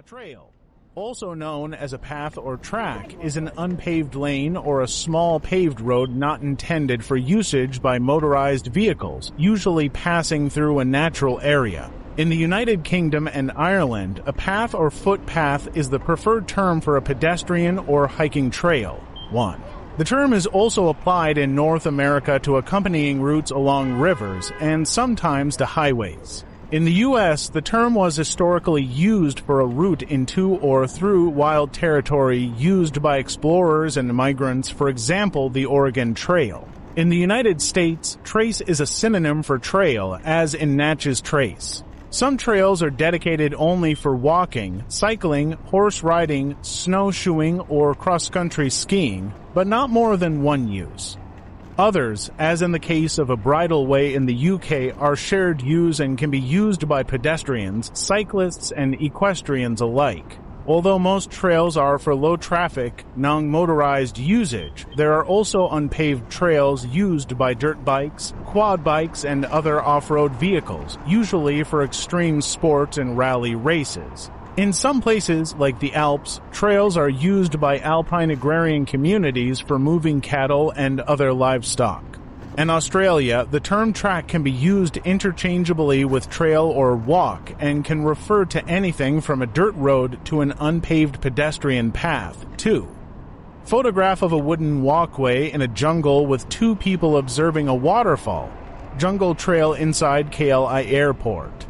A trail, also known as a path or track, is an unpaved lane or a small paved road not intended for usage by motorized vehicles, usually passing through a natural area. In the United Kingdom and Ireland, a path or footpath is the preferred term for a pedestrian or hiking trail. 1. The term is also applied in North America to accompanying routes along rivers and sometimes to highways. In the U.S., the term was historically used for a route into or through wild territory used by explorers and migrants, for example, the Oregon Trail. In the United States, trace is a synonym for trail, as in Natchez Trace. Some trails are dedicated only for walking, cycling, horse riding, snowshoeing, or cross-country skiing, but not more than one use. Others, as in the case of a bridleway in the UK, are shared use and can be used by pedestrians, cyclists, and equestrians alike. Although most trails are for low-traffic, non-motorized usage, there are also unpaved trails used by dirt bikes, quad bikes, and other off-road vehicles, usually for extreme sports and rally races. In some places, like the Alps, trails are used by alpine agrarian communities for moving cattle and other livestock. In Australia, the term track can be used interchangeably with trail or walk and can refer to anything from a dirt road to an unpaved pedestrian path. 2. Photograph of a wooden walkway in a jungle with two people observing a waterfall. Jungle trail inside KLI Airport.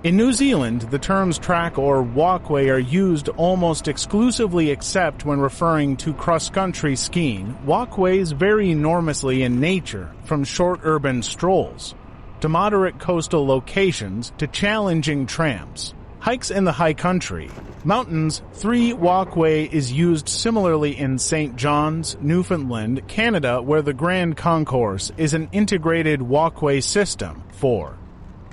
In New Zealand, the terms track or walkway are used almost exclusively except when referring to cross-country skiing. Walkways vary enormously in nature, from short urban strolls to moderate coastal locations to challenging tramps. Hikes in the high country. Mountains, 3 walkway is used similarly in St. John's, Newfoundland, Canada, where the Grand Concourse is an integrated walkway system. 4.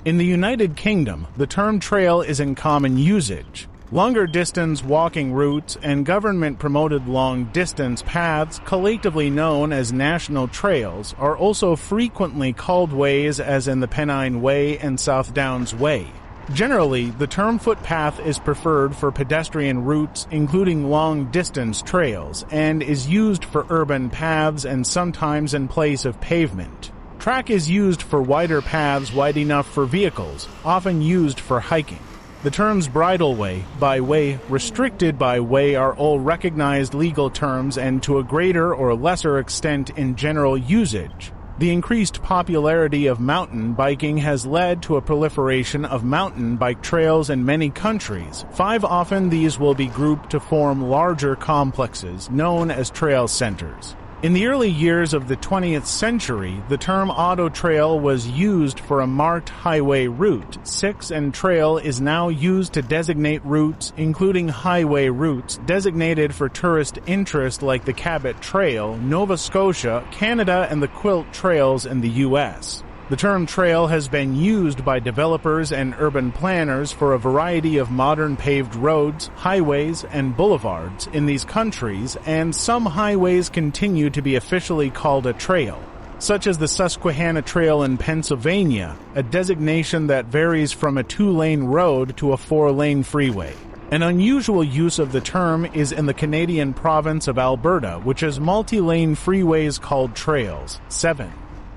In the United Kingdom, the term trail is in common usage. Longer-distance walking routes and government-promoted long-distance paths, collectively known as national trails, are also frequently called ways, as in the Pennine Way and South Downs Way. Generally, the term footpath is preferred for pedestrian routes, including long-distance trails, and is used for urban paths and sometimes in place of pavement. Track is used for wider paths wide enough for vehicles, often used for hiking. The terms bridleway, byway, restricted byway are all recognized legal terms and to a greater or lesser extent in general usage. The increased popularity of mountain biking has led to a proliferation of mountain bike trails in many countries. 5 often these will be grouped to form larger complexes known as trail centers. In the early years of the 20th century, the term auto trail was used for a marked highway route. 6 and trail is now used to designate routes, including highway routes designated for tourist interest like the Cabot Trail, Nova Scotia, Canada, and the Quilt Trails in the U.S. The term trail has been used by developers and urban planners for a variety of modern paved roads, highways, and boulevards in these countries, and some highways continue to be officially called a trail, such as the Susquehanna Trail in Pennsylvania, a designation that varies from a 2-lane road to a 4-lane freeway. An unusual use of the term is in the Canadian province of Alberta, which has multi-lane freeways called trails. 7.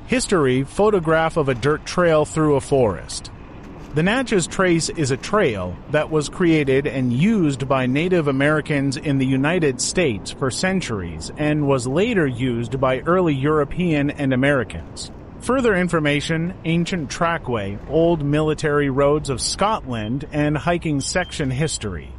History, photograph of a dirt trail through a forest. The Natchez Trace is a trail that was created and used by Native Americans in the United States for centuries and was later used by early European and Americans. Further information, ancient trackway, old military roads of Scotland, and hiking section history.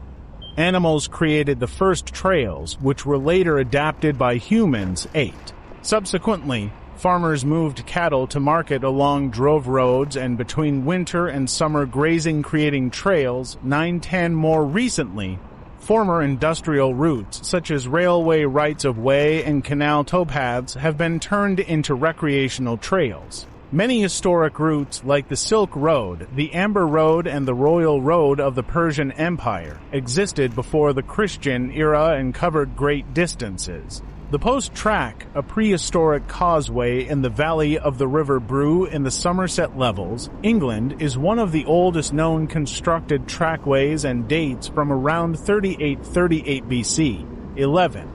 Animals created the first trails, which were later adapted by humans. 8. Subsequently, farmers moved cattle to market along drove roads and between winter and summer grazing, creating trails. 9. 10. More recently, former industrial routes such as railway rights-of-way and canal towpaths have been turned into recreational trails. Many historic routes like the Silk Road, the Amber Road, and the Royal Road of the Persian Empire existed before the Christian era and covered great distances. The Post Track, a prehistoric causeway in the valley of the River Brue in the Somerset Levels, England, is one of the oldest known constructed trackways and dates from around 3838 BC. 11.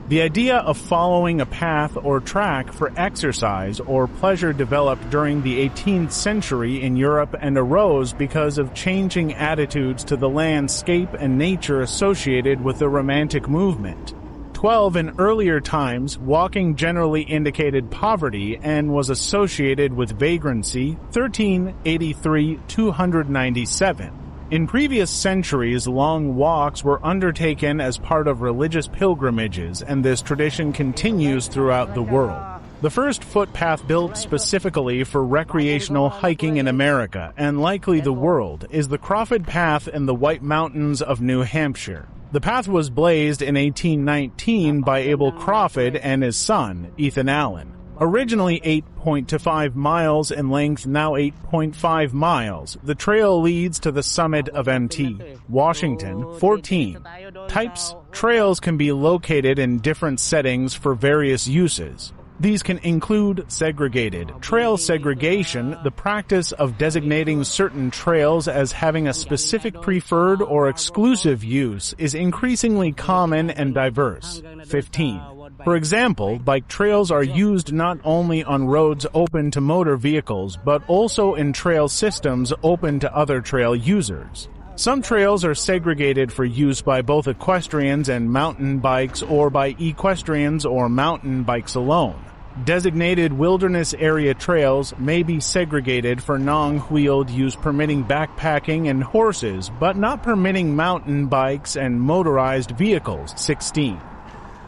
The idea of following a path or track for exercise or pleasure developed during the 18th century in Europe and arose because of changing attitudes to the landscape and nature associated with the Romantic movement. 12. In earlier times, walking generally indicated poverty and was associated with vagrancy. 13. 297. In previous centuries, long walks were undertaken as part of religious pilgrimages, and this tradition continues throughout the world. The first footpath built specifically for recreational hiking in America, and likely the world, is the Crawford Path in the White Mountains of New Hampshire. The path was blazed in 1819 by Abel Crawford and his son, Ethan Allen. Originally 8.25 miles in length, now 8.5 miles. The trail leads to the summit of Mt. Washington. 14. Types. Trails can be located in different settings for various uses. These can include segregated. Trail segregation, the practice of designating certain trails as having a specific preferred or exclusive use, is increasingly common and diverse. 15. For example, bike trails are used not only on roads open to motor vehicles, but also in trail systems open to other trail users. Some trails are segregated for use by both equestrians and mountain bikes, or by equestrians or mountain bikes alone. Designated wilderness area trails may be segregated for non-wheeled use, permitting backpacking and horses, but not permitting mountain bikes and motorized vehicles. 16.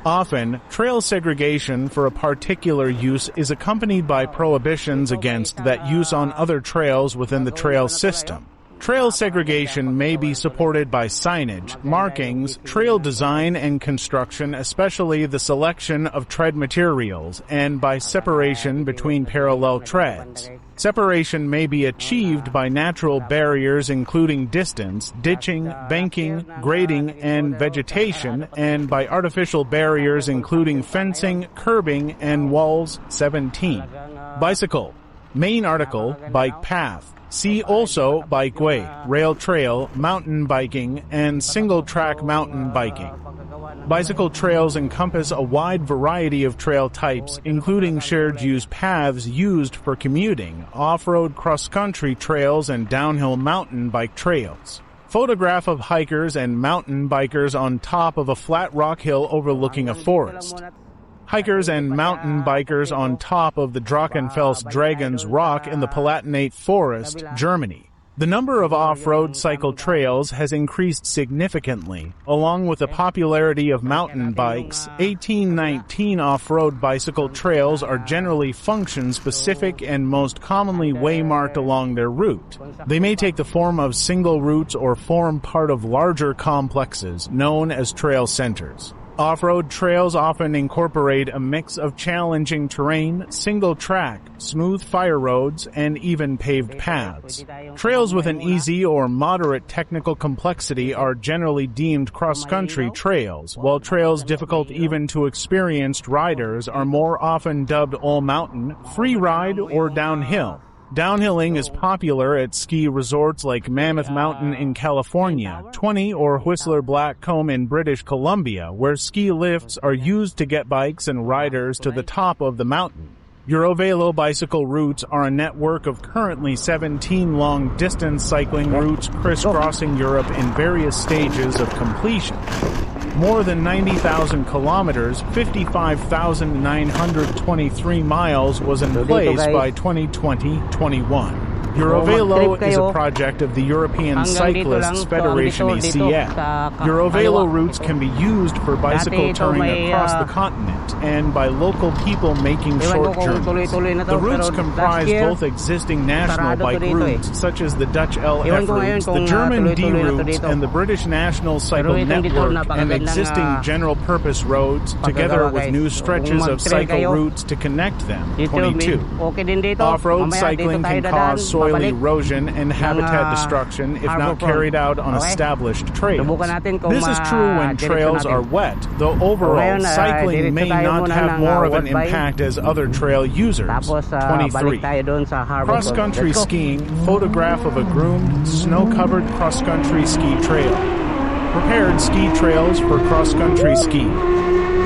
Often, trail segregation for a particular use is accompanied by prohibitions against that use on other trails within the trail system. Trail segregation may be supported by signage, markings, trail design and construction, especially the selection of tread materials, and by separation between parallel treads. Separation may be achieved by natural barriers including distance, ditching, banking, grading, and vegetation, and by artificial barriers including fencing, curbing, and walls. 17. Bicycle. Main article, bike path. See also bikeway, rail trail, mountain biking, and single-track mountain biking. Bicycle trails encompass a wide variety of trail types, including shared-use paths used for commuting, off-road cross-country trails, and downhill mountain bike trails. Photograph of hikers and mountain bikers on top of a flat rock hill overlooking a forest. Hikers and mountain bikers on top of the Drachenfels Dragon's Rock in the Palatinate Forest, Germany. The number of off-road cycle trails has increased significantly, along with the popularity of mountain bikes. 1819 off-road bicycle trails are generally function-specific and most commonly waymarked along their route. They may take the form of single routes or form part of larger complexes, known as trail centers. Off-road trails often incorporate a mix of challenging terrain, single-track, smooth fire roads, and even paved paths. Trails with an easy or moderate technical complexity are generally deemed cross-country trails, while trails difficult even to experienced riders are more often dubbed all-mountain, free ride, or downhill. Downhilling is popular at ski resorts like Mammoth Mountain in California, 20 or Whistler Blackcomb in British Columbia, where ski lifts are used to get bikes and riders to the top of the mountain. Eurovelo bicycle routes are a network of currently 17 long-distance cycling routes crisscrossing Europe in various stages of completion. More than 90,000 kilometers, 55,923 miles was in place by 2020-21. Eurovelo is a project of the European Cyclists Federation ECF. Eurovelo routes can be used for bicycle touring across the continent and by local people making short journeys. The routes comprise both existing national bike routes, such as the Dutch LF routes, the German D routes, and the British National Cycle Network, and existing general-purpose roads, together with new stretches of cycle routes to connect them. 22. Off-road cycling can cause soil erosion and habitat destruction if not carried out on established trails. This is true when trails are wet, though overall cycling may not have more of an impact as other trail users. 23. Cross-country skiing, photograph of a groomed, snow-covered cross-country ski trail. Prepared ski trails for cross-country skiing.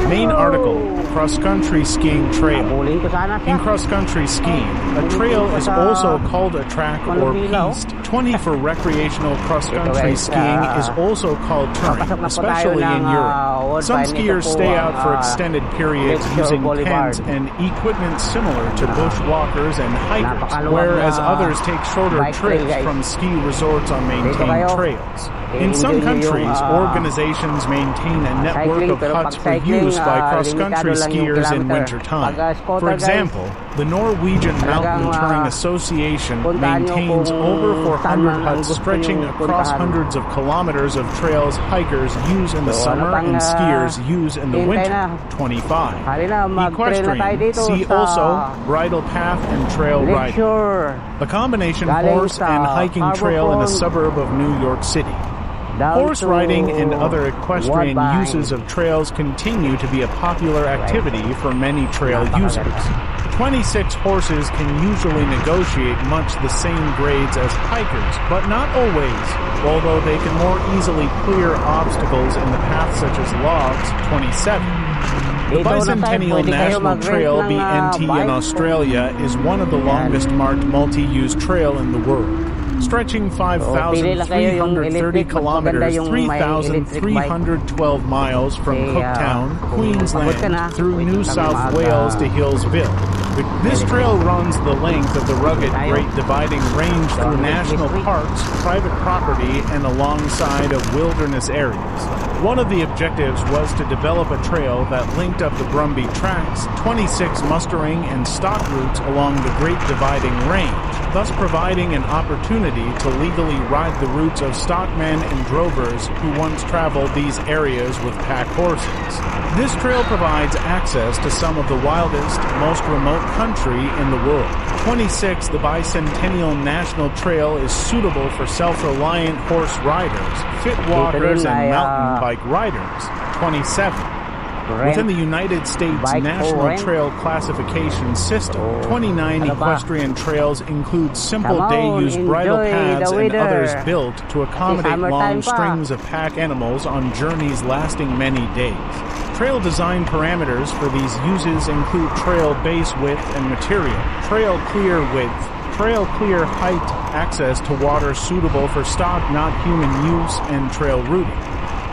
Main article, cross-country skiing trail. In cross-country skiing, a trail is also called a track or piste. 20 for recreational cross-country skiing is also called touring, especially in Europe. Some skiers stay out for extended periods using tents and equipment similar to bushwalkers and hikers, whereas others take shorter trips from ski resorts on maintained trails. In some countries, organizations maintain a network of huts for use by cross-country skiers in wintertime. For example, the Norwegian Mountain Touring Association maintains over 400 huts stretching across hundreds of kilometers of trails hikers use in the summer and skiers use in the winter. 25. Equestrian. See also bridle path and trail riding. A combination horse and hiking trail in a suburb of New York City. Horse riding and other equestrian uses of trails continue to be a popular activity for many trail users. 26 horses can usually negotiate much the same grades as hikers, but not always, although they can more easily clear obstacles in the path such as logs. 27. The Bicentennial National Trail, BNT, in Australia is one of the longest marked multi-use trail in the world. Stretching 5,330 kilometers, 3,312 miles from Cooktown, Queensland, through New South Wales to Hillsville. This trail runs the length of the rugged Great Dividing Range through national parks, private property, and alongside of wilderness areas. One of the objectives was to develop a trail that linked up the Brumby Tracks, 26 mustering and stock routes along the Great Dividing Range, thus providing an opportunity to legally ride the routes of stockmen and drovers who once traveled these areas with pack horses. This trail provides access to some of the wildest, most remote country in the world. 26. The Bicentennial National Trail is suitable for self-reliant horse riders, fit walkers, and mountain bike riders. 27. Within the United States National Trail Classification System, 29 equestrian trails include simple day-use bridle paths and others built to accommodate long strings of pack animals on journeys lasting many days. Trail design parameters for these uses include trail base width and material, trail clear width, trail clear height, access to water suitable for stock, not human use, and trail routing.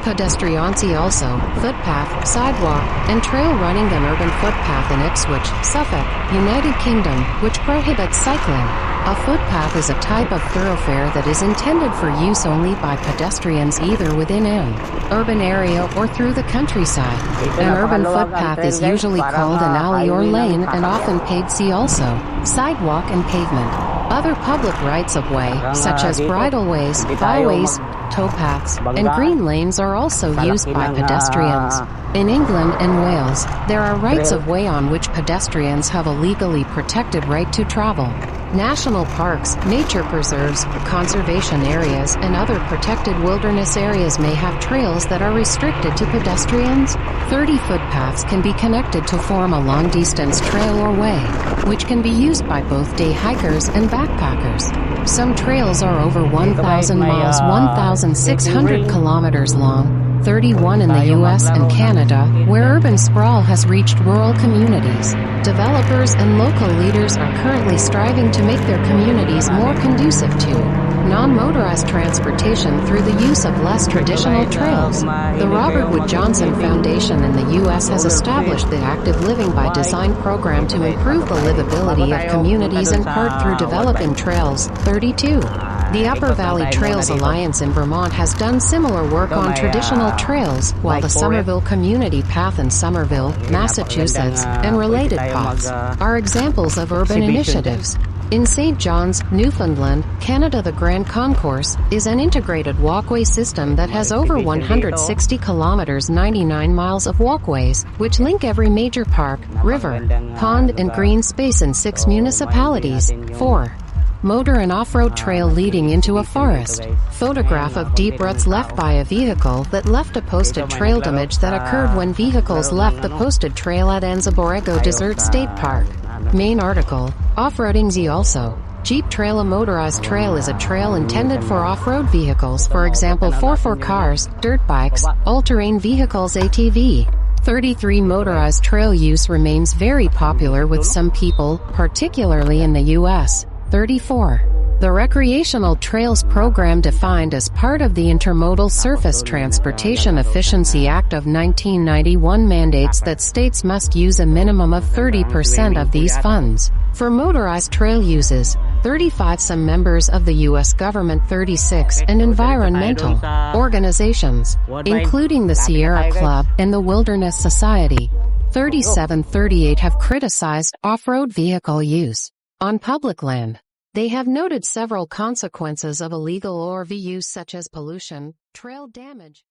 Pedestriancy also, footpath, sidewalk, and trail running an urban footpath in Ipswich, Suffolk, United Kingdom, which prohibits cycling. A footpath is a type of thoroughfare that is intended for use only by pedestrians either within an urban area or through the countryside. An urban footpath is usually called an alley or lane and often paved. See also, sidewalk and pavement. Other public rights-of-way, such as bridleways, byways, towpaths, and green lanes are also used by pedestrians. In England and Wales, there are rights-of-way on which pedestrians have a legally protected right to travel. National parks, nature preserves, conservation areas, and other protected wilderness areas may have trails that are restricted to pedestrians. 30 footpaths can be connected to form a long-distance trail or way, which can be used by both day hikers and backpackers. Some trails are over 1,000 miles, 1,600 kilometers long, 31 in the U.S. and Canada, where urban sprawl has reached rural communities. Developers and local leaders are currently striving to make their communities more conducive to non-motorized transportation through the use of less traditional trails. The Robert Wood Johnson Foundation in the U.S. has established the Active Living by Design program to improve the livability of communities in part through developing trails. 32. The Upper Valley Trails Alliance in Vermont has done similar work on traditional trails, while the Somerville Community Path in Somerville, Massachusetts, and related paths are examples of urban initiatives. In St. John's, Newfoundland, Canada, the Grand Concourse is an integrated walkway system that has over 160 kilometers, 99 miles of walkways, which link every major park, river, pond, and green space in 6 municipalities. 4. Motor and off-road trail leading into a forest. Photograph of deep ruts left by a vehicle that left a posted trail. Damage that occurred when vehicles left the posted trail at Anza Borrego Desert State Park. Main article, Off-roading Z also. Jeep Trail. A motorized trail is a trail intended for off-road vehicles, for example 4x4 cars, dirt bikes, all-terrain vehicles ATV. 33 Motorized trail use remains very popular with some people, particularly in the U.S. 34. The Recreational Trails Program, defined as part of the Intermodal Surface Transportation Efficiency Act of 1991, mandates that states must use a minimum of 30% of these funds for motorized trail uses. 35 Some members of the U.S. government. 36 And environmental organizations, including the Sierra Club and the Wilderness Society. 37 38 have criticized off-road vehicle use on public land. They have noted several consequences of illegal ORV use, such as pollution, trail damage,